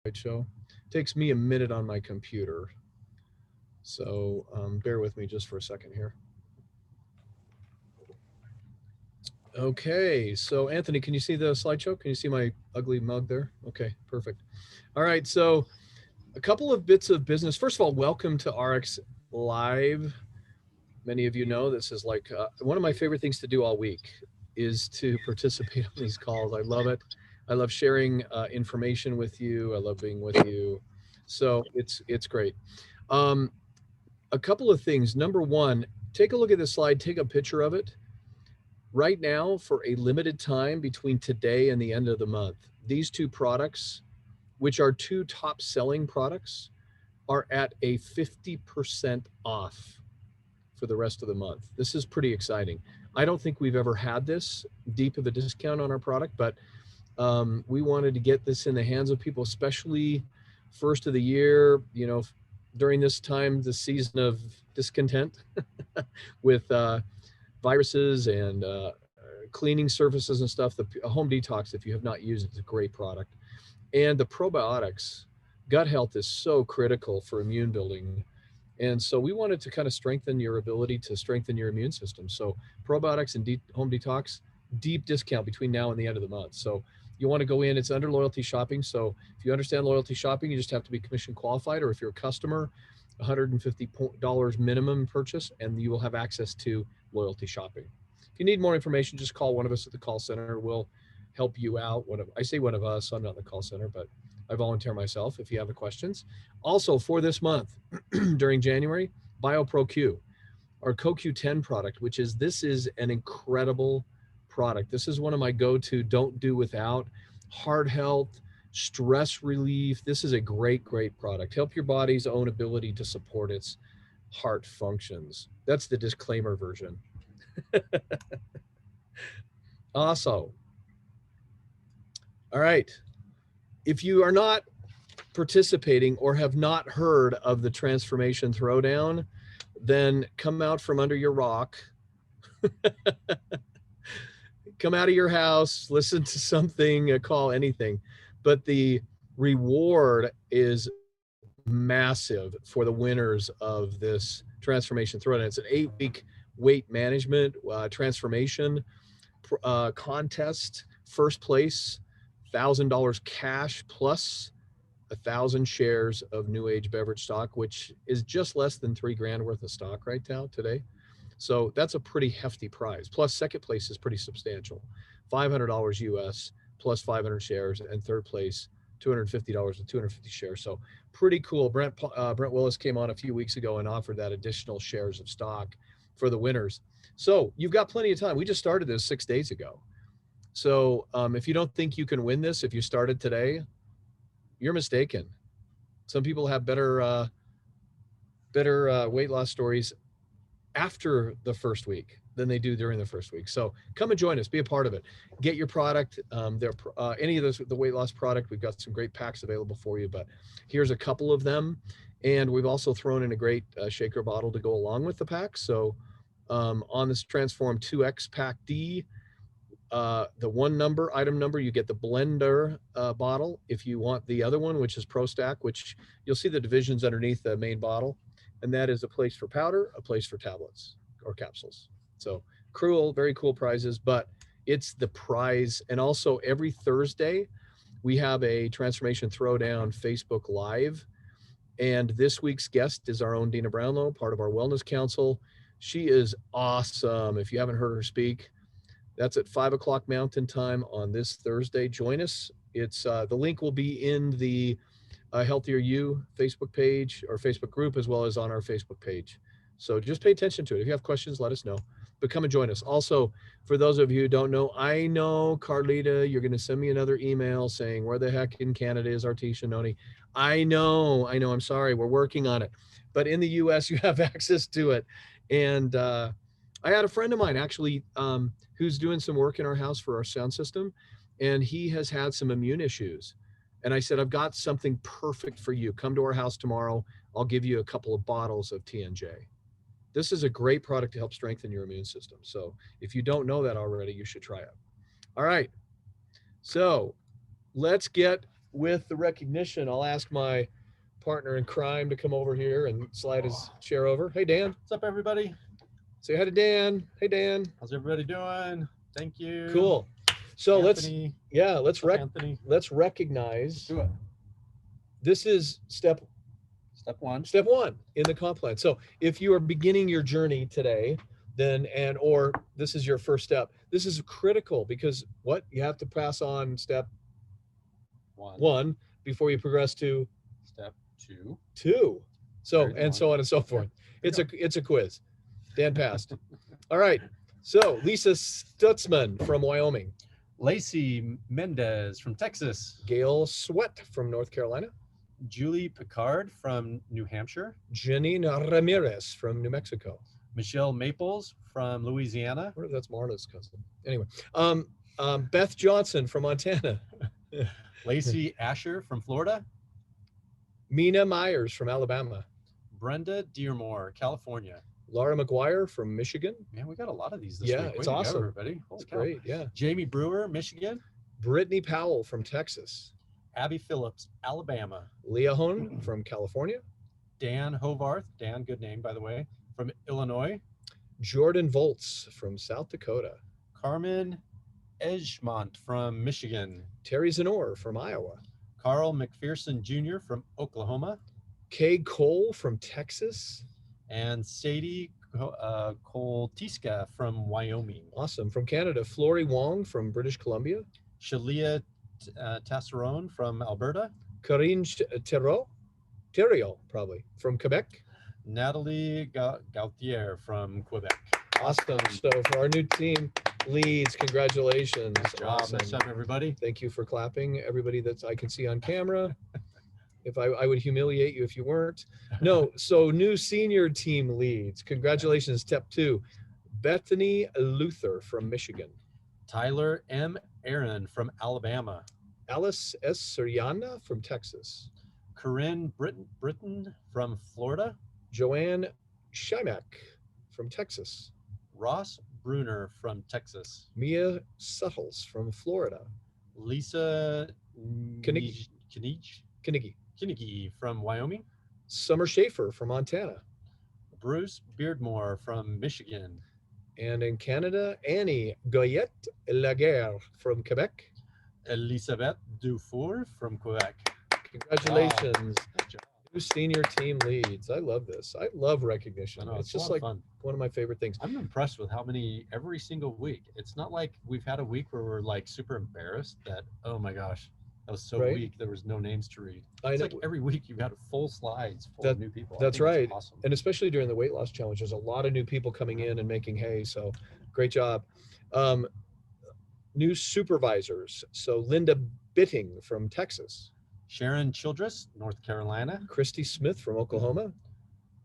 slideshow. Takes me a minute on my computer. So bear with me just for a second here. Okay, so Anthony, can you see the slideshow? Can you see my ugly mug there? Okay, perfect. All right, so a couple of bits of business. First of all, welcome to ARIIX Live. Many of you know this is like one of my favorite things to do all week is to participate on these calls. I love it. I love sharing information with you. I love being with you. So it's great. Um, a couple of things. Number one, take a look at this slide. Take a picture of it. Right now, for a limited time between today and the end of the month, these two products, which are two top selling products, are at a 50% off for the rest of the month. This is pretty exciting. I don't think we've ever had this deep of a discount on our product, but we wanted to get this in the hands of people, especially first of the year, during this time, the season of discontent with viruses and cleaning surfaces and stuff. The home detox, if you have not used it, is a great product. And the probiotics, gut health is so critical for immune building. And so we wanted to kind of strengthen your ability to strengthen your immune system. So probiotics and home detox, deep discount between now and the end of the month. So you want to go in, it's under loyalty shopping. So if you understand loyalty shopping, you just have to be commission qualified, or if you're a customer, $150 minimum purchase, and you will have access to loyalty shopping. If you need more information, just call one of us at the call center. We'll help you out. I say one of us, I'm not in the call center, but I volunteer myself if you have questions. Also, for this month, during January, BioPro-Q, our CoQ10 product, this is an incredible product. This is one of my go-to, don't do without, heart health, stress relief. This is a great, great product. Help your body's own ability to support its heart functions. That's the disclaimer version. Also, all right, if you are not participating or have not heard of the Transformation Throwdown, then come out from under your rock, come out of your house, listen to something, call anything. But the reward is massive for the winners of this Transformation Throwdown. It's an 8-week weight management transformation contest. First place, $1,000 cash plus 1,000 shares of New Age beverage stock, which is just less than $3,000 worth of stock right now today. So that's a pretty hefty prize. Plus, second place is pretty substantial, $500 US plus 500 shares, and third place, $250 with 250 shares. So pretty cool. Brent Willis came on a few weeks ago and offered that additional shares of stock for the winners. So you've got plenty of time. We just started this 6 days ago. So if you don't think you can win this, if you started today, you're mistaken. Some people have better weight loss stories after the first week than they do during the first week. So come and join us, be a part of it. Get your product. Any of the weight loss product, we've got some great packs available for you, but here's a couple of them. And we've also thrown in a great shaker bottle to go along with the pack. So on this Transform 2X Pack D, the item number, you get the blender bottle. If you want the other one, which is Pro Stack, which you'll see the divisions underneath the main bottle, and that is a place for powder, a place for tablets or capsules. So very cool prizes, but it's the prize. And also every Thursday, we have a Transformation Throwdown Facebook Live. And this week's guest is our own Dina Brownlow, part of our Wellness Council. She is awesome. If you haven't heard her speak, that's at 5 o'clock Mountain Time on this Thursday. Join us. It's the link will be in the Healthier You Facebook page or Facebook group, as well as on our Facebook page. So just pay attention to it. If you have questions, let us know. But come and join us. Also, for those of you who don't know, I know, Carlita, you're going to send me another email saying, where the heck in Canada is Artisha Noni? I know. I'm sorry. We're working on it. But in the U.S., you have access to it. And I had a friend of mine, actually, who's doing some work in our house for our sound system, and he has had some immune issues. And I said, I've got something perfect for you. Come to our house tomorrow. I'll give you a couple of bottles of TNJ. This is a great product to help strengthen your immune system. So if you don't know that already, you should try it. All right. So let's get with the recognition, I'll ask my partner in crime to come over here and slide his chair over. Hey, Dan. What's up, everybody? Say hi to Dan. Hey, Dan. How's everybody doing? Thank you. Cool. So Anthony. let's Anthony. recognize. Do it. This is step one in the comp plan. So if you are beginning your journey today, then or this is your first step, this is critical because what you have to pass on step one before you progress to step two. So Very and good. so on and so forth. Yeah. It's a quiz. Dan passed. All right. So Lisa Stutzman from Wyoming. Lacey Mendez from Texas. Gail Sweat from North Carolina. Julie Picard from New Hampshire. Janine Ramirez from New Mexico. Michelle Maples from Louisiana. That's Marla's cousin. Anyway, Beth Johnson from Montana. Lacey Asher from Florida. Mina Myers from Alabama. Brenda Dearmore, California. Laura McGuire from Michigan. Man, we got a lot of these this Yeah, week. it's Way to go, awesome. everybody. Holy It's cow. great. Yeah. Jamie Brewer, Michigan. Brittany Powell from Texas. Abby Phillips, Alabama. Leah Hone from California. Dan Hovarth, Dan, good name, by the way, from Illinois. Jordan Volts from South Dakota. Carmen Edgemont from Michigan. Terry Zenor from Iowa. Carl McPherson Jr. from Oklahoma. Kay Cole from Texas. And Sadie Koltiska from Wyoming. Awesome. From Canada, Flory Wong from British Columbia. Shalia Tasserone from Alberta. Corinne Theriot, probably, from Quebec. Natalie Gauthier from Quebec. Awesome. So for our new team leads, congratulations. Nice job. Awesome. Nice job, everybody. Thank you for clapping. Everybody that I can see on camera. If I would humiliate you if you weren't. No, so new senior team leads. Congratulations, step 2. Bethany Luther from Michigan. Tyler M. Aaron from Alabama. Alice S. Soriana from Texas. Corinne Britton from Florida. Joanne Schimek from Texas. Ross Bruner from Texas. Mia Suttles from Florida. Lisa Kinigi Kinigi from Wyoming. Summer Schaefer from Montana. Bruce Beardmore from Michigan. And in Canada, Annie Goyette Laguerre from Quebec. Elisabeth Dufour from Quebec. Congratulations. Wow. Good job. New senior team leads. I love this. I love recognition. I know, It's a just lot like of fun. one of my favorite things. I'm impressed with how many every single week. It's not like we've had a week where we're like super embarrassed that, oh my gosh, that was so Right. weak. There was no names to read. I It's know. like every week you've got full slides full of new people. I That's think it's right. Awesome. And especially during the weight loss challenge, there's a lot of new people coming in and making hay. So great job. New supervisors. So Linda Bitting from Texas. Sharon Childress, North Carolina. Christy Smith from Oklahoma.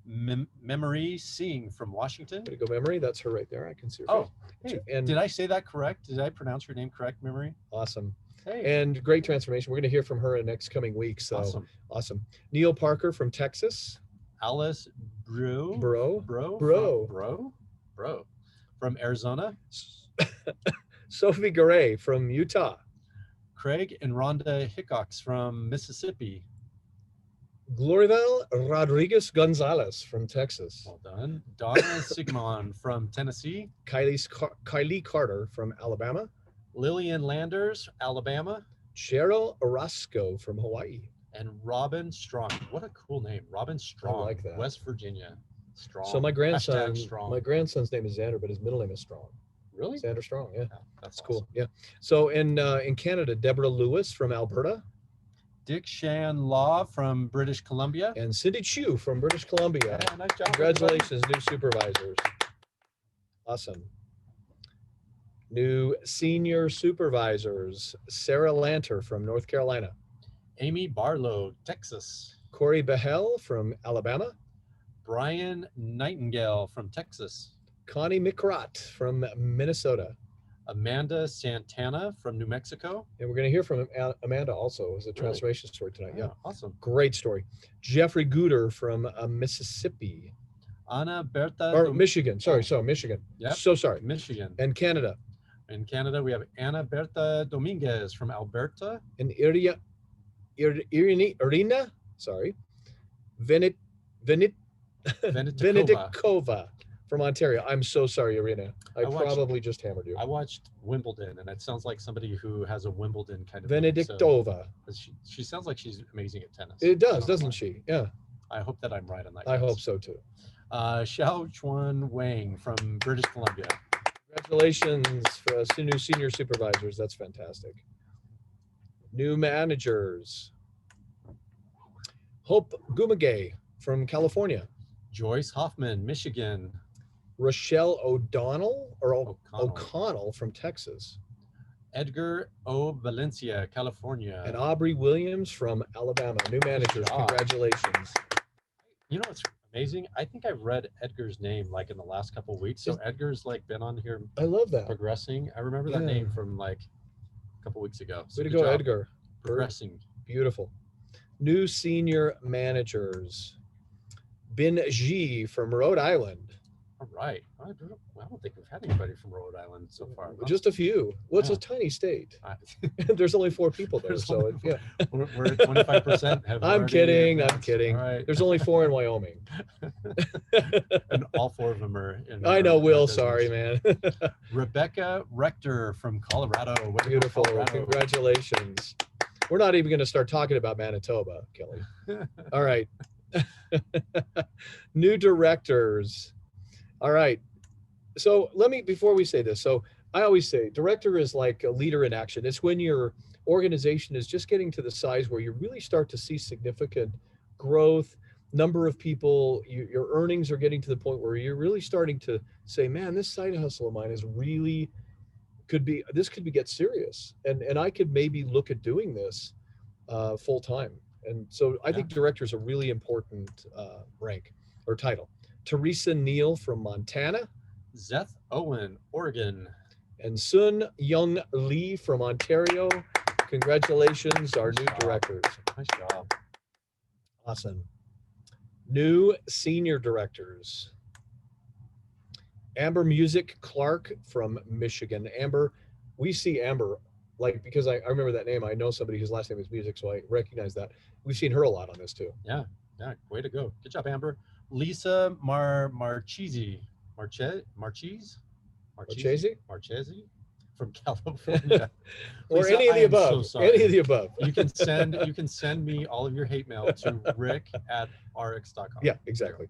Memory Singh from Washington. Way to go, Memory. That's her right there. I can see her Oh, face. hey, And did I say that correct? Did I pronounce your name correct, Memory? awesome. Hey, And great transformation. We're going to hear from her in the next coming weeks. So awesome. awesome. Neil Parker from Texas. Alice Bro from Arizona. Sophie Garay from Utah. Craig and Rhonda Hickox from Mississippi. Glorivel Rodriguez Gonzalez from Texas. Well done. Donna Sigmund from Tennessee. Kylie Carter from Alabama. Lillian Landers, Alabama. Cheryl Orozco from Hawaii. And Robin Strong. What a cool name. Robin Strong. like that. West Virginia. Strong. So my Hashtag strong. grandson's name is Xander, but his middle name is Strong. Really? Xander Strong, yeah. Yeah, that's Cool. awesome. Yeah. So in Canada, Deborah Lewis from Alberta. Dick Shan Law from British Columbia. And Cindy Chu from British Columbia. Yeah, nice job. Congratulations, new supervisors. Awesome. New senior supervisors, Sarah Lanter from North Carolina. Amy Barlow, Texas. Corey Behel from Alabama. Brian Nightingale from Texas. Connie McRott from Minnesota. Amanda Santana from New Mexico. And we're going to hear from Amanda also as a transformation story tonight. Yeah. Awesome. Great story. Jeffrey Gooder from Mississippi. Anna Berta. Or Michigan. Sorry, Michigan. Yep. So sorry. Michigan. And In Canada, we have Anna Berta Dominguez from Alberta. And Irina, sorry, Venit, Venit, Venetikova. Venetikova from Ontario. I'm so sorry, Irina. I I watched probably just hammered you. I watched Wimbledon, and it sounds like somebody who has a Wimbledon kind of name. So Venediktova. she sounds like she's amazing at tennis. It I does, don't know doesn't why. she? Yeah, I hope that I'm right on that. I hope guess. so too. Xiao Chuan Wang from British Columbia. Congratulations for new senior supervisors. That's fantastic. New managers. Hope Gumagay from California. Joyce Hoffman, Michigan. Rochelle O'Donnell or O'Connell. O'Connell from Texas. Edgar O. Valencia, California. And Aubrey Williams from Alabama. New managers. job. Congratulations. You know what's amazing? I think I've read Edgar's name like in the last couple of weeks. So Edgar's like been on here I love that. progressing. I remember that Yeah. name from like a couple weeks ago. So Way to good go, job. Edgar. Progressing. Beautiful. New senior managers. Bin G from Rhode Island. All right. I don't think we've had anybody from Rhode Island so far. Huh? Just a few. Well, it's Yeah. a tiny state. I- There's only 4 people there. There's So only yeah. we're at 25%. I'm kidding. I'm advanced. kidding. All right. There's only 4 in Wyoming. And all 4 of them are in I know, our Will. business. Sorry, man. Rebecca Rector from Colorado. Way to go, Beautiful. Colorado. Congratulations. We're not even going to start talking about Manitoba, Kelly. All right. New directors. All right. So before we say this, so I always say director is like a leader in action. It's when your organization is just getting to the size where you really start to see significant growth, number of people, your earnings are getting to the point where you're really starting to say, man, this side hustle of mine is really could get serious. And I could maybe look at doing this full time. And so I think director is a really important rank or title. Teresa Neal from Montana. Zeth Owen, Oregon. And Sun Young Lee from Ontario. Congratulations, our new directors. Nice job. Awesome. New senior directors. Amber Music Clark from Michigan. Amber, we see Amber, like, because I remember that name. I know somebody whose last name is Music, so I recognize that. We've seen her a lot on this too. Yeah, way to go. Good job, Amber. Lisa Marchese from California. Or Lisa, any of I the am so above. sorry. Any of the above. You can send me all of your hate mail to rick@arix.com. Yeah, exactly.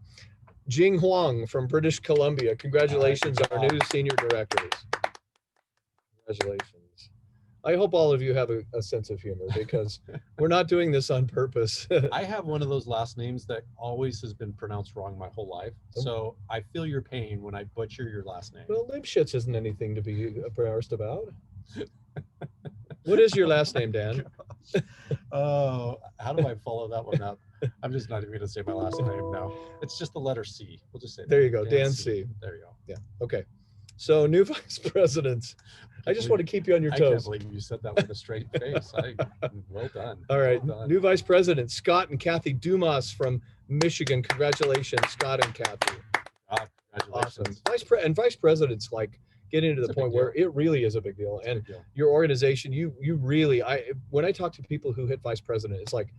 Jing Huang from British Columbia. Congratulations, our new senior directors. Congratulations. I hope all of you have a sense of humor because we're not doing this on purpose. I have one of those last names that always has been pronounced wrong my whole life. So I feel your pain when I butcher your last name. Well, Lipschitz isn't anything to be embarrassed about. What is your last name, Dan? Oh, how do I follow that one up? I'm just not even going to say my last name now. It's just the letter C. We'll just say that. There you go, Dan C. There you go. Yeah. Okay. So new vice presidents. I just want to keep you on your I can't toes. believe you said that with a straight face. Well done. All right. Well done. New vice president, Scott and Kathy Dumas from Michigan. Congratulations, Scott and Kathy. Congratulations. Awesome. Vice presidents like getting to the It's a point big where it really is a big deal. It's a And big deal. your organization, you really, when I talk to people who hit vice president, it's like,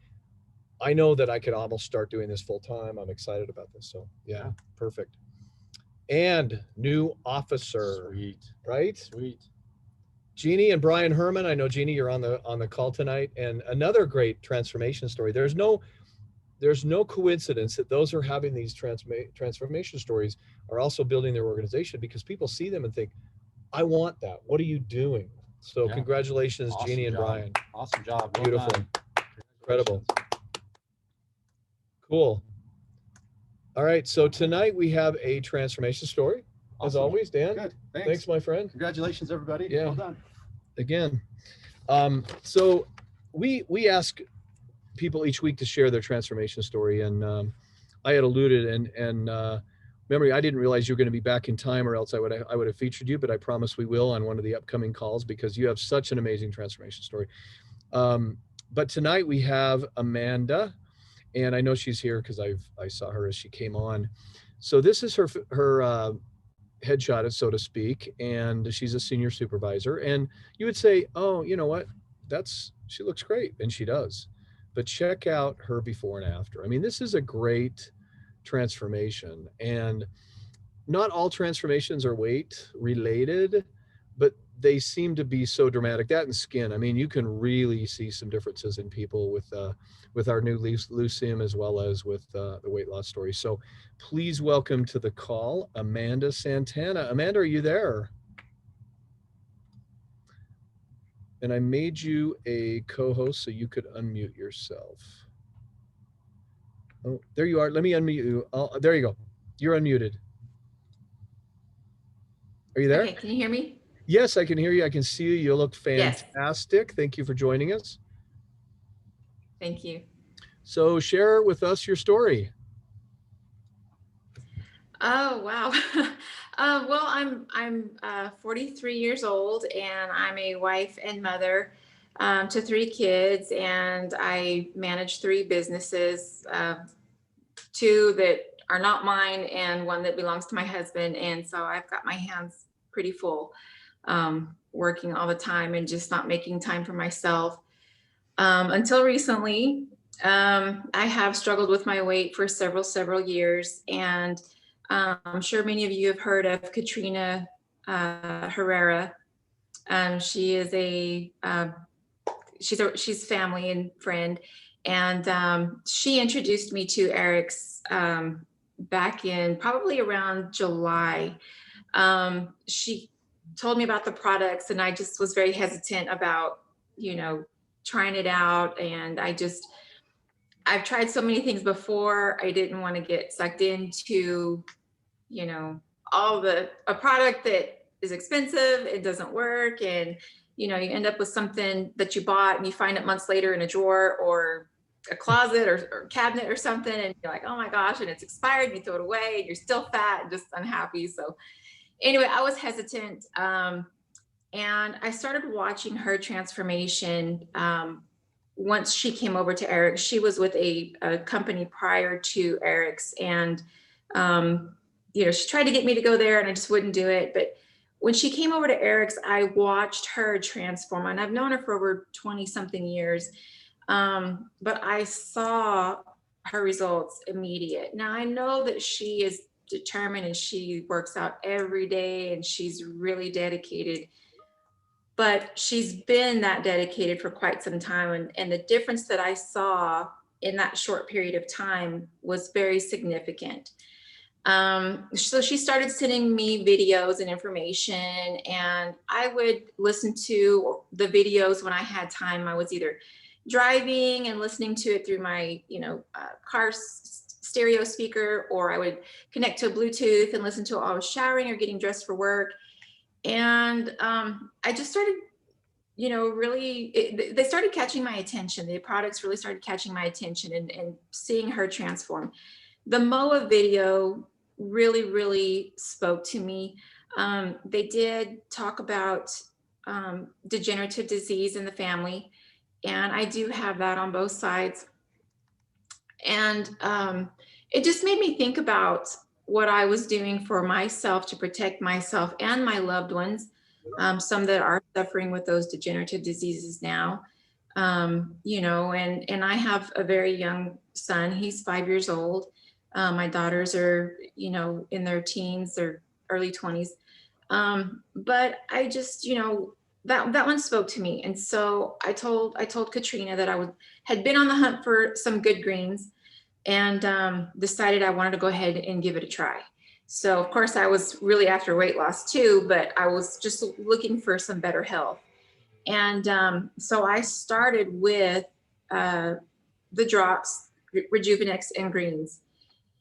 I know that I could almost start doing this full time. I'm excited about this. So yeah. Perfect. And new officer. Sweet. Right? Sweet. Jeannie and Brian Herman. I know Jeannie, you're on the call tonight. And another great transformation story. There's no coincidence that those who are having these transformation stories are also building their organization, because people see them and think, I want that. What are you doing? So congratulations, Awesome Jeannie and job. Brian. Awesome job. Well Beautiful. done. Incredible. Cool. All right. So tonight we have a transformation story. As Awesome. always, Dan. Good. Thanks, my friend. Congratulations, everybody. Yeah. Well done. Again. So we ask people each week to share their transformation story, and I had alluded and memory, I didn't realize you were going to be back in time, or else I would have featured you, but I promise we will on one of the upcoming calls, because you have such an amazing transformation story. But tonight we have Amanda, and I know she's here because I saw her as she came on. So this is her headshot, so to speak, and she's a senior supervisor. And you would say, oh, you know what? She looks great, and she does. but check out her before and after. I mean, this is a great transformation, and not all transformations are weight related, but they seem to be so dramatic. That and skin. I mean, you can really see some differences in people with our new Lucium, as well as with the weight loss story. So please welcome to the call, Amanda Santana. Amanda, are you there? And I made you a co-host so you could unmute yourself. Oh, there you are. Let me unmute you. Oh, there you go. You're unmuted. Are you there? Okay, can you hear me? Yes, I can hear you. I can see you. You look Yes. fantastic. Thank you for joining us. Thank you. So share with us your story. Oh, wow. Well, I'm 43 years old, and I'm a wife and mother to 3 kids, and I manage 3 businesses, 2 that are not mine and 1 that belongs to my husband. And so I've got my hands pretty full, working all the time and just not making time for myself. Until recently, I have struggled with my weight for several years, and I'm sure many of you have heard of Katrina Herrera. She is she's family and friend, and she introduced me to ARIIX back in probably around July. She told me about the products, and I just was very hesitant about, trying it out. And I've tried so many things before. I didn't want to get sucked into, a product that is expensive, it doesn't work. And, you end up with something that you bought and you find it months later in a drawer or a closet or cabinet or something. And you're like, oh my gosh, and it's expired, and you throw it away, and you're still fat and just unhappy. So anyway, I was hesitant. And I started watching her transformation. Once she came over to ARIIX, she was with a company prior to ARIIX, and she tried to get me to go there, and I just wouldn't do it. But when she came over to ARIIX, I watched her transform, and I've known her for over 20 something years. But I saw her results immediate. Now I know that she is determined and she works out every day and she's really dedicated, but she's been that dedicated for quite some time. And the difference that I saw in that short period of time was very significant. So she started sending me videos and information, and I would listen to the videos when I had time. I was either driving and listening to it through my, car stereo speaker, or I would connect to Bluetooth and listen to it while I was showering or getting dressed for work. And I just started, they started catching my attention. The products really started catching my attention, and seeing her transform. The MOA video really spoke to me. They did talk about degenerative disease in the family, and I do have that on both sides. And it just made me think about what I was doing for myself to protect myself and my loved ones, some that are suffering with those degenerative diseases now. And I have a very young son. He's 5 years old. My daughters are, in their teens or early 20s. But I just, that one spoke to me. And so I told Katrina that had been on the hunt for some good greens, and decided I wanted to go ahead and give it a try. So of course I was really after weight loss too, but I was just looking for some better health. And so I started with the drops, Rejuvenex and greens.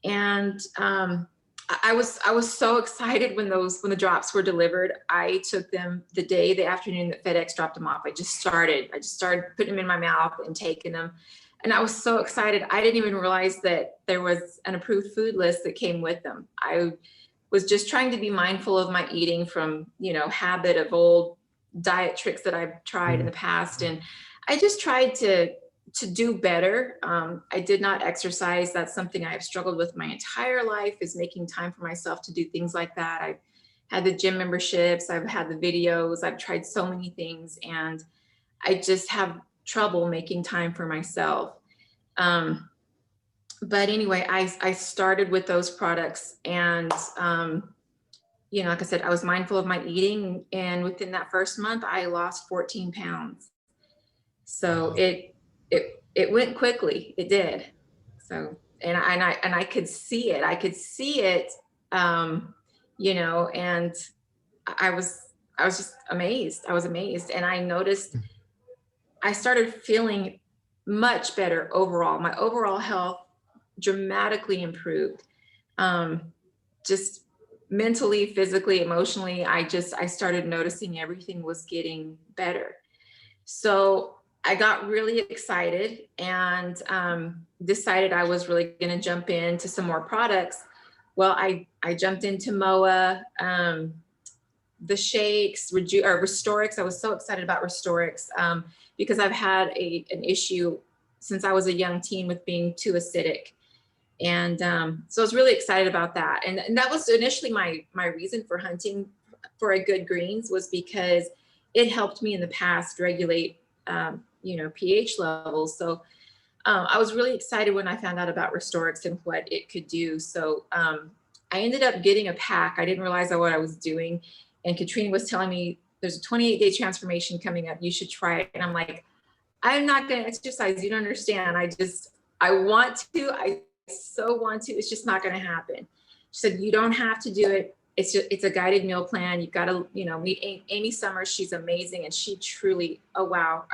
And I was so excited when the drops were delivered. I took them the afternoon that FedEx dropped them off. I just started putting them in my mouth and taking them. And I was so excited. I didn't even realize that there was an approved food list that came with them. I was just trying to be mindful of my eating from, habit of old diet tricks that I've tried in the past. And I just tried to do better. I did not exercise. That's something I've struggled with my entire life, is making time for myself to do things like that. I've had the gym memberships, I've had the videos, I've tried so many things, and I just have trouble making time for myself. But anyway, I started with those products, and you know, like I said, I was mindful of my eating, and within that first month, I lost 14 pounds. So Wow. it went quickly. It did. So and I could see it. I could see it. You know, and I was I was just amazed. I was amazed, and I noticed I started feeling much better overall. My overall health dramatically improved. Just mentally, physically, emotionally, I started noticing everything was getting better. So I got really excited, and decided I was really going to jump into some more products. Well, I jumped into MOA, the shakes, or Restorix. I was so excited about Restorix, because I've had an issue since I was a young teen with being too acidic. And so I was really excited about that. And that was initially my reason for hunting for a good greens, was because it helped me in the past regulate, you know, pH levels. So I was really excited when I found out about Restorix and what it could do. So I ended up getting a pack. I didn't realize what I was doing. And Katrina was telling me there's a 28-day transformation coming up. You should try it. And I'm like, I'm not going to exercise. You don't understand. I want to. I so want to. It's just not going to happen. She said, you don't have to do it. It's a guided meal plan. You've got to, you know, meet Amy Summers. She's amazing. And she truly, oh, wow.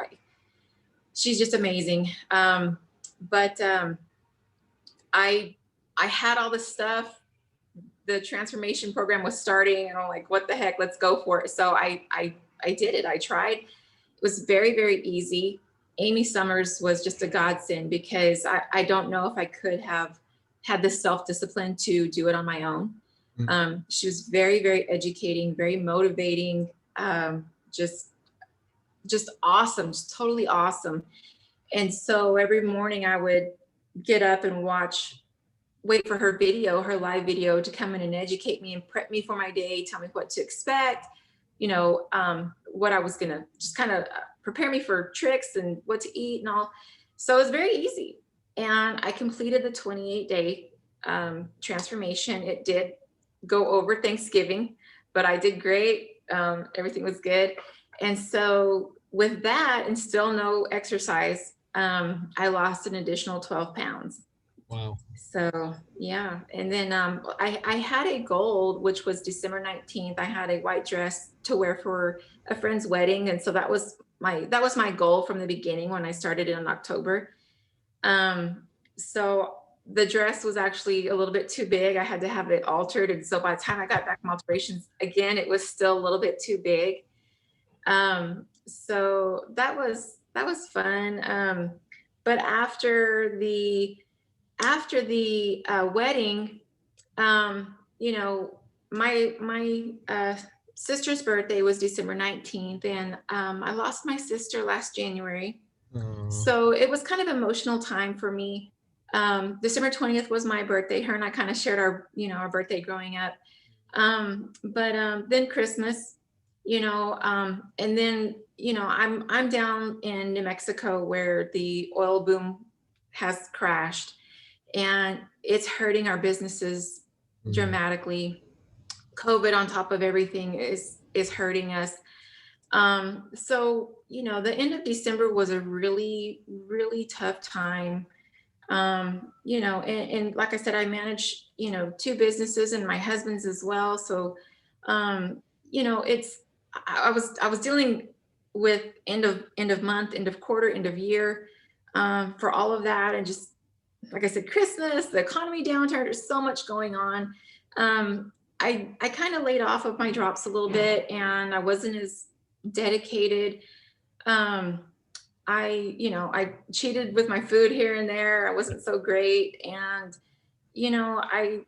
She's just amazing. But I had all this stuff. The transformation program was starting, and I'm like, what the heck, let's go for it. So I did it. I tried. It was very, very easy. Amy Summers was just a godsend, because I don't know if I could have had the self-discipline to do it on my own. She was very, very educating, very motivating, just awesome, just totally awesome. And so every morning I would get up and wait for her live video to come in and educate me and prep me for my day, tell me what to expect, you know, what I was going to just kind of prepare me for tricks and what to eat and all. So it was very easy. And I completed the 28-day transformation. It did go over Thanksgiving, but I did great. Everything was good. And so with that, and still no exercise, I lost an additional 12 pounds. Wow. So yeah. And then I had a goal, which was December 19th. I had a white dress to wear for a friend's wedding. And so that was my goal from the beginning when I started in October. So the dress was actually a little bit too big. I had to have it altered. And so by the time I got back from alterations, again, it was still a little bit too big. So that was fun. But after the wedding, you know, my sister's birthday was December 19th, and I lost my sister last January. So it was kind of emotional time for me. December 20th was my birthday. Her and I kind of shared our birthday growing up. But then Christmas, you know, and then, you know, I'm down in New Mexico where the oil boom has crashed, and it's hurting our businesses dramatically. COVID on top of everything is hurting us. So, you know, the end of December was a really, really tough time. You know, and like I said, I manage, you know, 2 businesses and my husband's as well. So, you know, I was dealing with end of month, end of quarter, end of year, for all of that. And just, like I said, Christmas, the economy downturn, there's so much going on. I kind of laid off of my drops a little bit, and I wasn't as dedicated. I cheated with my food here and there. I wasn't so great. And, you know, I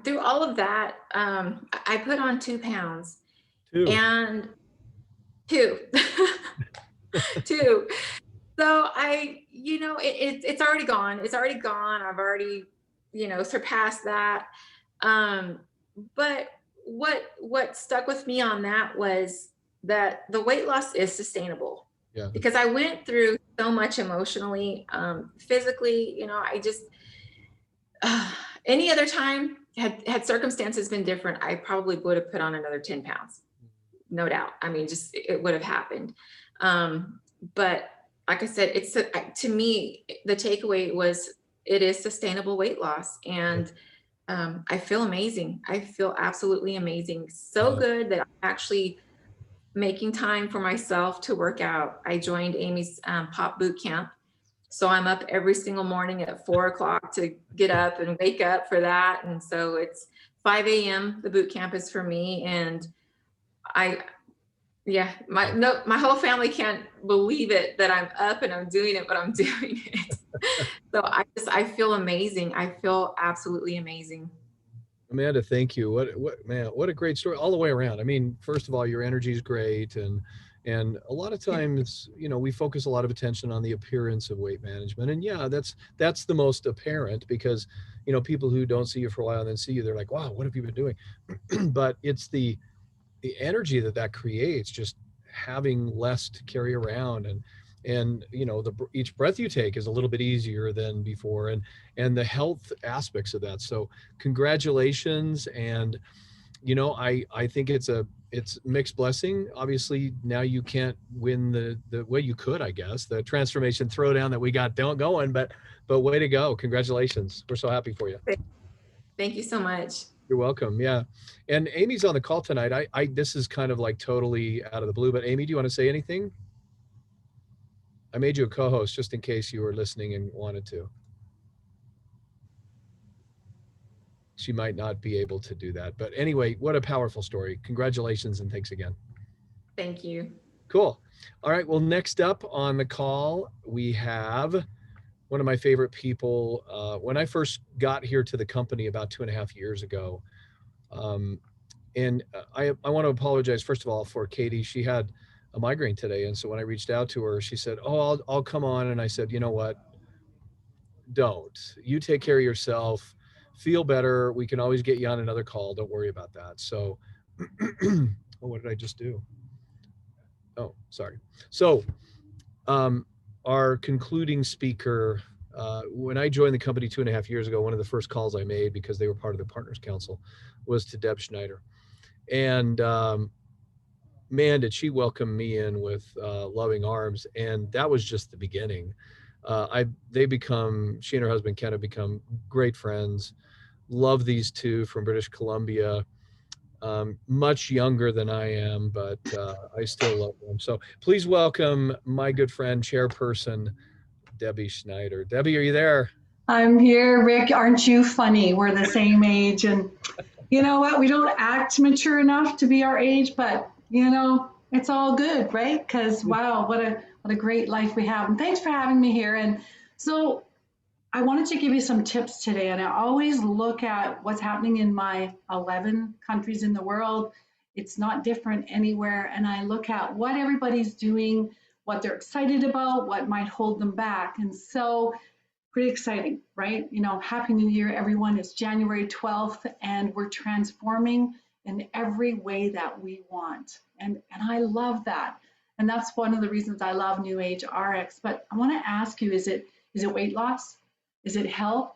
through all of that, I put on 2 pounds. 2. And 2, 2. So you know, it's already gone. It's already gone. I've already, you know, surpassed that. But what stuck with me on that was that the weight loss is sustainable. Yeah. because I went through so much emotionally, physically, you know, I just, any other time, had circumstances been different, I probably would have put on another 10 pounds. No doubt. I mean, just it would have happened. But like I said, to me, the takeaway was it is sustainable weight loss. And I feel amazing. I feel absolutely amazing. So good that I'm actually making time for myself to work out. I joined Amy's pop boot camp. So I'm up every single morning at 4 o'clock to get up and wake up for that. And so it's 5 a.m. The boot camp is for me. And my whole family can't believe it that I'm up and I'm doing it, but I'm doing it. So I feel amazing. I feel absolutely amazing. Amanda, thank you. What a great story all the way around. I mean, first of all, your energy is great, and a lot of times, you know, we focus a lot of attention on the appearance of weight management, and yeah, that's the most apparent, because, you know, people who don't see you for a while and then see you, they're like, wow, what have you been doing? But it's the energy that creates, just having less to carry around, and you know, each breath you take is a little bit easier than before, and the health aspects of that. So congratulations. And you know, I think it's mixed blessing. Obviously now you can't win the way you could, I guess, the transformation throwdown that we got going, but way to go. Congratulations. We're so happy for you. Thank you so much. You're welcome. Yeah. And Amy's on the call tonight. This is kind of like totally out of the blue, but Amy, do you want to say anything? I made you a co-host just in case you were listening and wanted to. She might not be able to do that. But anyway, what a powerful story. Congratulations and thanks again. Thank you. Cool. All right. Well, next up on the call, we have one of my favorite people. When I first got here to the company about 2.5 years ago, and I want to apologize, first of all, for Katie. She had a migraine today. And so when I reached out to her, she said, oh, I'll come on. And I said, you know what? Don't. You take care of yourself. Feel better. We can always get you on another call. Don't worry about that. So, oh, what did I just do? Oh, sorry. So, our concluding speaker, when I joined the company 2.5 years ago, one of the first calls I made, because they were part of the Partners Council, was to Deb Schneider. And man, did she welcome me in with loving arms. And that was just the beginning. She and her husband Ken have become great friends. Love these two from British Columbia. Much younger than I am, but I still love them. So please welcome my good friend, Chairperson Debbie Schneider. Debbie, are you there? I'm here, Rick. Aren't you funny? We're the same age, and you know what? We don't act mature enough to be our age, but you know, it's all good, right? Because wow, what a great life we have. And thanks for having me here. And so I wanted to give you some tips today, and I always look at what's happening in my 11 countries in the world. It's not different anywhere, and I look at what everybody's doing, what they're excited about, what might hold them back. And so pretty exciting, right? You know, Happy New Year, everyone. It's January 12th, and we're transforming in every way that we want. And I love that. And that's one of the reasons I love New Age RX. But I want to ask you, is it weight loss? Is it health?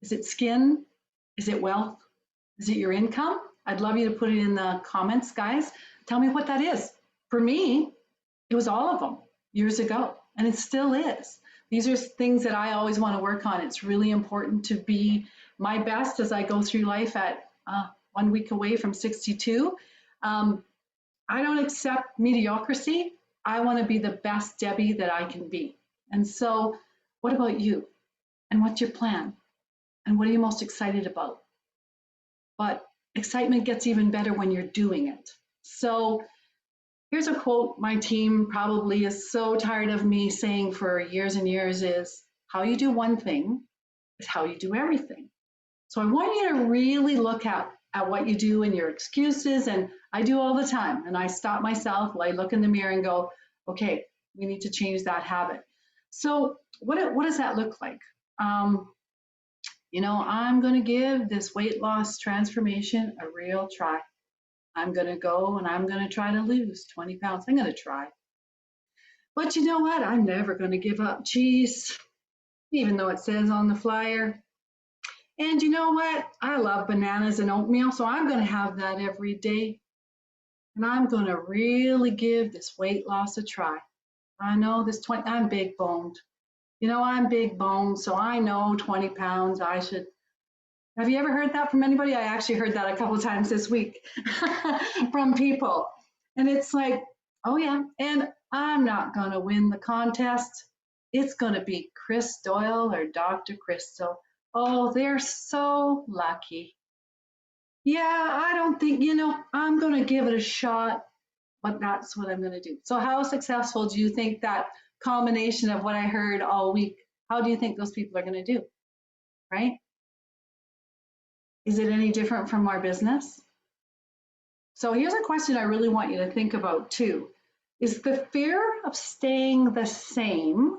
Is it skin? Is it wealth? Is it your income? I'd love you to put it in the comments, guys. Tell me what that is. For me, it was all of them years ago, and it still is. These are things that I always want to work on. It's really important to be my best as I go through life at 1 week away from 62. I don't accept mediocrity. I want to be the best Debbie that I can be. And so what about you? And what's your plan? And what are you most excited about? But excitement gets even better when you're doing it. So here's a quote my team probably is so tired of me saying for years and years is, how you do one thing is how you do everything. So I want you to really look at what you do and your excuses, and I do all the time. And I stop myself, I look in the mirror and go, okay, we need to change that habit. So what does that look like? You know, I'm going to give this weight loss transformation a real try. I'm going to go and I'm going to try to lose 20 pounds. I'm going to try. But you know what? I'm never going to give up cheese, even though it says on the flyer. And you know what? I love bananas and oatmeal, so I'm going to have that every day. And I'm going to really give this weight loss a try. I know I'm big boned. You know, I'm big boned, so I know 20 pounds I should. Have you ever heard that from anybody? I actually heard that a couple of times this week from people. And it's like, oh yeah, and I'm not going to win the contest. It's going to be Chris Doyle or Dr. Crystal. Oh, they're so lucky. Yeah, I don't think, I'm going to give it a shot, but that's what I'm going to do. So how successful do you think that combination of what I heard all week, how do you think those people are going to do, right? Is it any different from our business? So here's a question I really want you to think about too. Is the fear of staying the same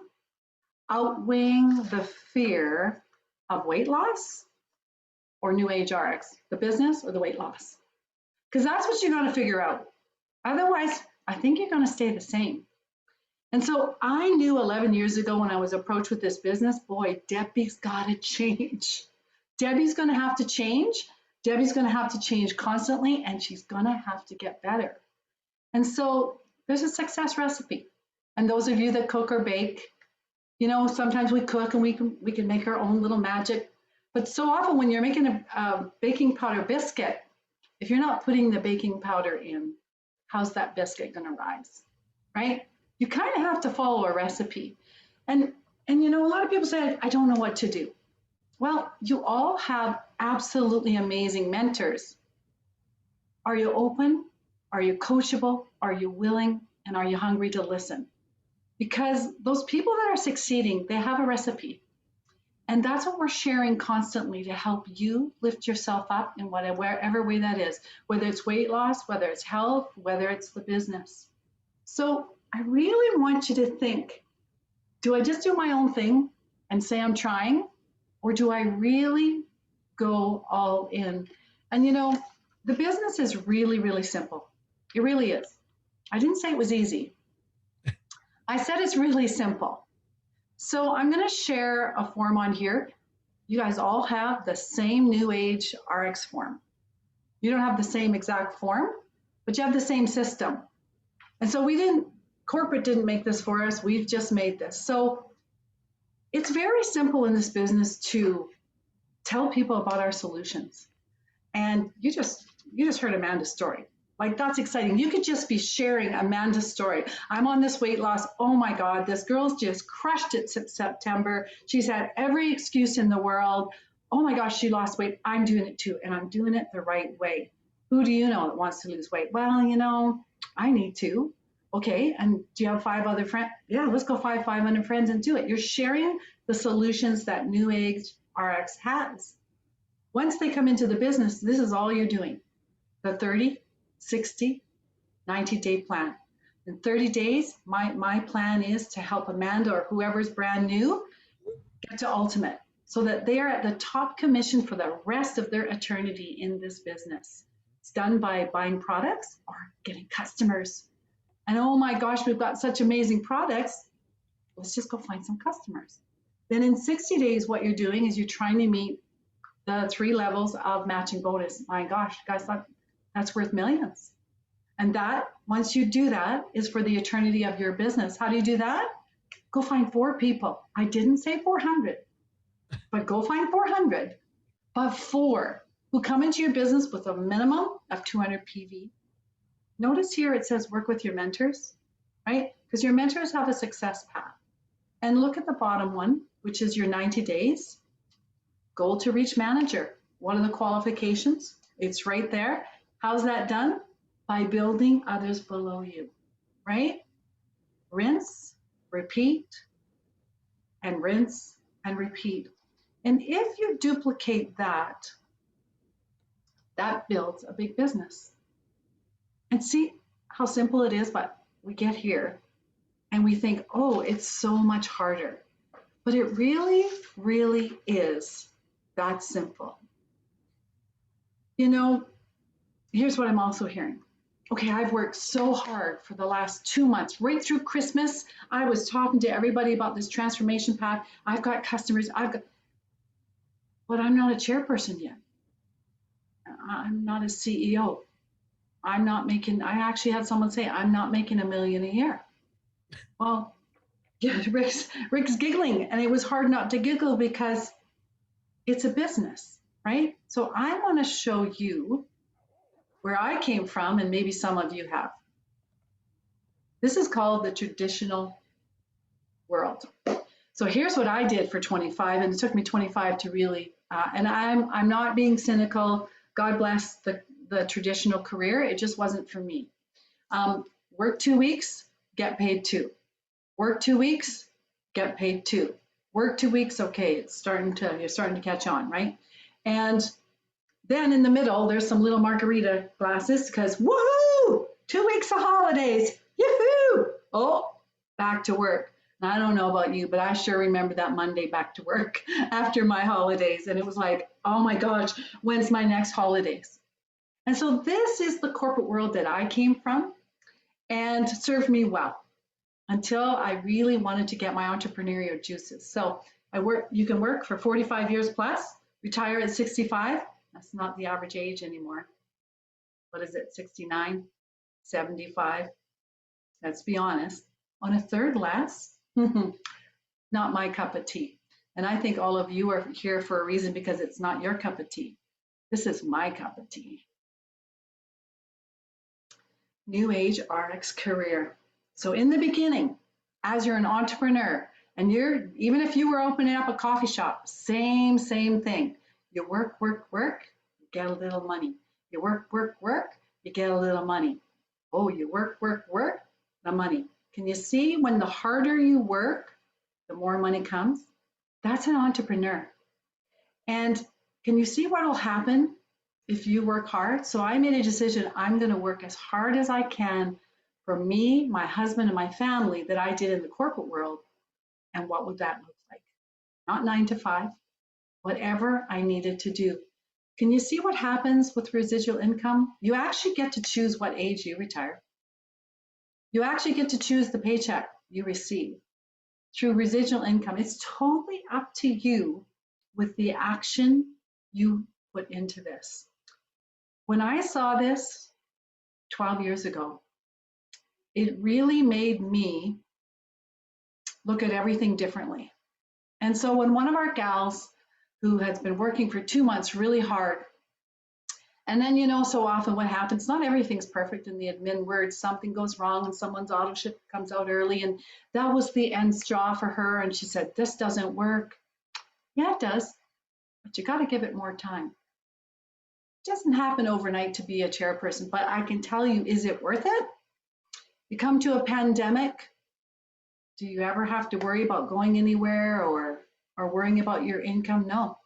outweighing the fear of weight loss or New Age RX, the business or the weight loss? Because that's what you're going to figure out. Otherwise, I think you're going to stay the same. And so I knew 11 years ago when I was approached with this business, boy, Debbie's got to change. Debbie's going to have to change. Debbie's going to have to change constantly, and she's going to have to get better. And so there's a success recipe. And those of you that cook or bake, sometimes we cook and we can make our own little magic. But so often when you're making a baking powder biscuit, if you're not putting the baking powder in, how's that biscuit going to rise, right? You kind of have to follow a recipe. And a lot of people say, I don't know what to do. Well, you all have absolutely amazing mentors. Are you open? Are you coachable? Are you willing? And are you hungry to listen? Because those people that are succeeding, they have a recipe. And that's what we're sharing constantly to help you lift yourself up in whatever way that is, whether it's weight loss, whether it's health, whether it's the business. So I really want you to think, do I just do my own thing and say I'm trying? Or do I really go all in? And the business is really, really simple. It really is. I didn't say it was easy. I said it's really simple. So I'm going to share a form on here. You guys all have the same New Age RX form. You don't have the same exact form, but you have the same system. And so corporate didn't make this for us. We've just made this. So it's very simple in this business to tell people about our solutions. And you just heard Amanda's story. Like, that's exciting. You could just be sharing Amanda's story. I'm on this weight loss. Oh my God, this girl's just crushed it since September. She's had every excuse in the world. Oh my gosh, she lost weight. I'm doing it too, and I'm doing it the right way. Who do you know that wants to lose weight? Well, I need to. Okay, and do you have 5 other friends? Yeah, let's go 500 friends and do it. You're sharing the solutions that New Age RX has. Once they come into the business, this is all you're doing. The 30, 60, 90-day plan. In 30 days, my plan is to help Amanda or whoever's brand new get to ultimate so that they are at the top commission for the rest of their eternity in this business. It's done by buying products or getting customers. And oh my gosh, we've got such amazing products. Let's just go find some customers. Then in 60 days, what you're doing is you're trying to meet the 3 levels of matching bonus. My gosh, guys, that's worth millions. And that, once you do that, is for the eternity of your business. How do you do that? Go find 4 people. I didn't say 400, but go find 400, but 4 who come into your business with a minimum of 200 PV. Notice here it says work with your mentors, right? Because your mentors have a success path. And look at the bottom one, which is your 90 days. Goal to reach manager. What are the qualifications? It's right there. How's that done? By building others below you, right? Rinse, repeat, and rinse and repeat. And if you duplicate that, that builds a big business. And see how simple it is, but we get here and we think, oh, it's so much harder. But it really, really is that simple. Here's what I'm also hearing. Okay, I've worked so hard for the last 2 months, right through Christmas. I was talking to everybody about this transformation path. I've got customers, but I'm not a chairperson yet. I'm not a CEO. I actually had someone say, I'm not making $1 million a year. Well, yeah, Rick's giggling, and it was hard not to giggle because it's a business, right? So I want to show you where I came from, and maybe some of you have. This is called the traditional world. So here's what I did for 25, and it took me 25 to really, and I'm not being cynical. God bless the traditional career. It just wasn't for me. Work 2 weeks, get paid 2. Work 2 weeks, get paid 2. Work 2 weeks, okay, you're starting to catch on, right? And then in the middle, there's some little margarita glasses because woohoo, 2 weeks of holidays, yoo-hoo! Oh, back to work. And I don't know about you, but I sure remember that Monday back to work after my holidays. And it was like, oh my gosh, when's my next holidays? And so this is the corporate world that I came from and served me well until I really wanted to get my entrepreneurial juices. So you can work for 45 years plus, retire at 65. That's not the average age anymore. What is it, 69, 75? Let's be honest, on a third less, not my cup of tea. And I think all of you are here for a reason because it's not your cup of tea. This is my cup of tea. New Age ARIIX career. So in the beginning, as you're an entrepreneur, and even if you were opening up a coffee shop, same thing. You work, you get a little money. You work, you get a little money. Oh, you work, the money. Can you see when the harder you work, the more money comes? That's an entrepreneur. And can you see what will happen if you work hard? So I made a decision, I'm going to work as hard as I can for me, my husband, and my family that I did in the corporate world. And what would that look like? Not 9 to 5, whatever I needed to do. Can you see what happens with residual income? You actually get to choose what age you retire. You actually get to choose the paycheck you receive through residual income. It's totally up to you with the action you put into this. When I saw this 12 years ago, it really made me look at everything differently. And so when one of our gals who has been working for 2 months really hard, and then so often what happens, not everything's perfect in the admin words, something goes wrong and someone's auto ship comes out early, and that was the end straw for her, and she said, this doesn't work. Yeah, it does, but you got to give it more time. It doesn't happen overnight to be a chairperson, but I can tell you, is it worth it? You come to a pandemic, do you ever have to worry about going anywhere or worrying about your income? No,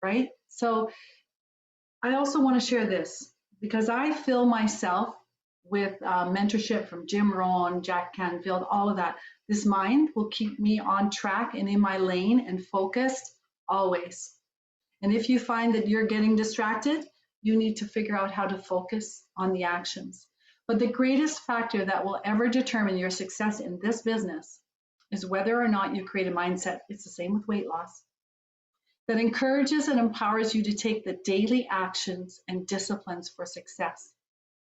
right? So I also want to share this because I fill myself with mentorship from Jim Rohn, Jack Canfield, all of that. This mind will keep me on track and in my lane and focused always. And if you find that you're getting distracted, you need to figure out how to focus on the actions. But the greatest factor that will ever determine your success in this business is whether or not you create a mindset. It's the same with weight loss, that encourages and empowers you to take the daily actions and disciplines for success.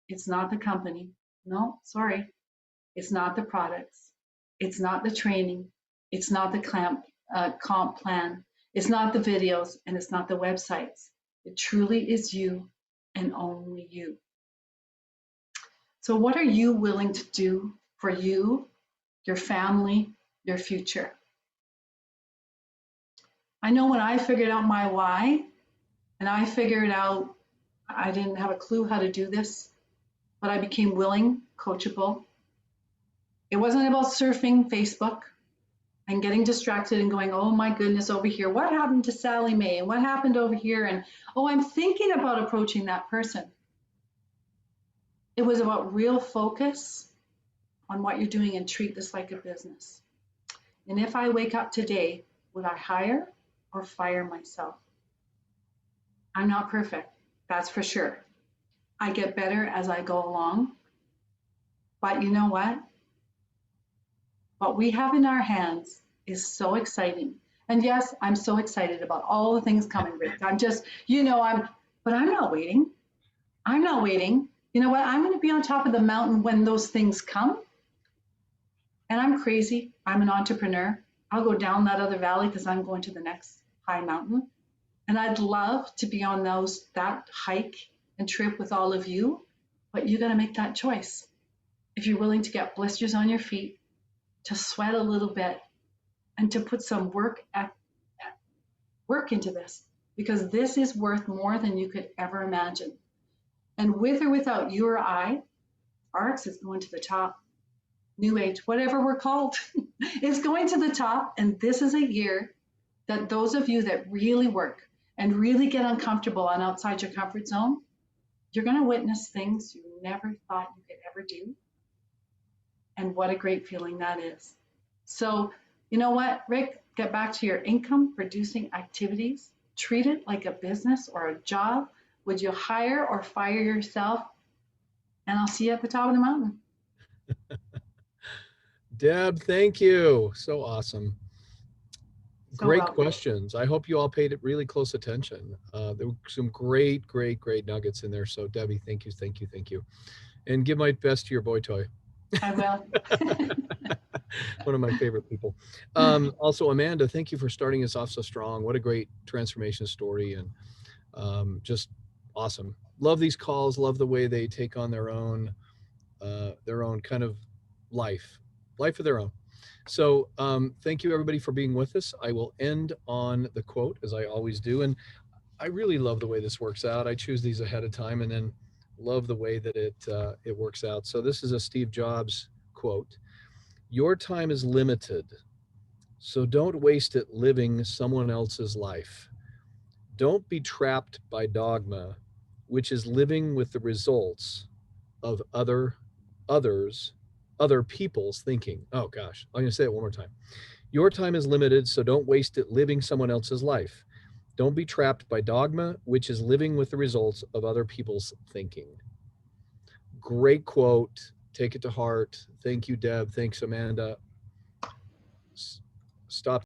It's not the company. No, sorry. It's not the products. It's not the training. It's not the comp plan. It's not the videos, and it's not the websites. It truly is you and only you. So what are you willing to do for you, your family, your future? I know when I figured out my why, and I figured out I didn't have a clue how to do this, but I became willing, coachable. It wasn't about surfing Facebook and getting distracted and going, oh my goodness, over here, what happened to Sally Mae? And what happened over here? And oh, I'm thinking about approaching that person. It was about real focus on what you're doing and treat this like a business. And if I wake up today, would I hire or fire myself? I'm not perfect, that's for sure. I get better as I go along. But you know what? What we have in our hands is so exciting. And yes, I'm so excited about all the things coming, Rick. I'm just, but I'm not waiting. I'm not waiting. You know what? I'm going to be on top of the mountain when those things come. And I'm crazy. I'm an entrepreneur. I'll go down that other valley because I'm going to the next high mountain. And I'd love to be on that hike and trip with all of you, but you got to make that choice. If you're willing to get blisters on your feet, to sweat a little bit, and to put some work into this, because this is worth more than you could ever imagine. And with or without you or I, ARIIX is going to the top. New Age, whatever we're called, is going to the top. And this is a year that those of you that really work and really get uncomfortable and outside your comfort zone, you're going to witness things you never thought you could ever do. And what a great feeling that is. So, you know what, Rick, get back to your income producing activities. Treat it like a business or a job. Would you hire or fire yourself? And I'll see you at the top of the mountain. Deb, thank you. So awesome. So Great welcome. questions. I hope you all paid it really close attention. There were some great nuggets in there. So Debbie, thank you. And give my best to your boy toy. I will. One of my favorite people. Also, Amanda, thank you for starting us off so strong. What a great transformation story, and just awesome. Love these calls. Love the way they take on their own kind of life of their own. So thank you everybody for being with us. I will end on the quote, as I always do. And I really love the way this works out. I choose these ahead of time and then love the way that it works out. So this is a Steve Jobs quote. Your time is limited, so don't waste it living someone else's life. Don't be trapped by dogma, which is living with the results of other people's thinking. Oh gosh, I'm going to say it one more time. Your time is limited, so don't waste it living someone else's life. Don't be trapped by dogma, which is living with the results of other people's thinking. Great quote. Take it to heart. Thank you, Deb. Thanks, Amanda. Stop.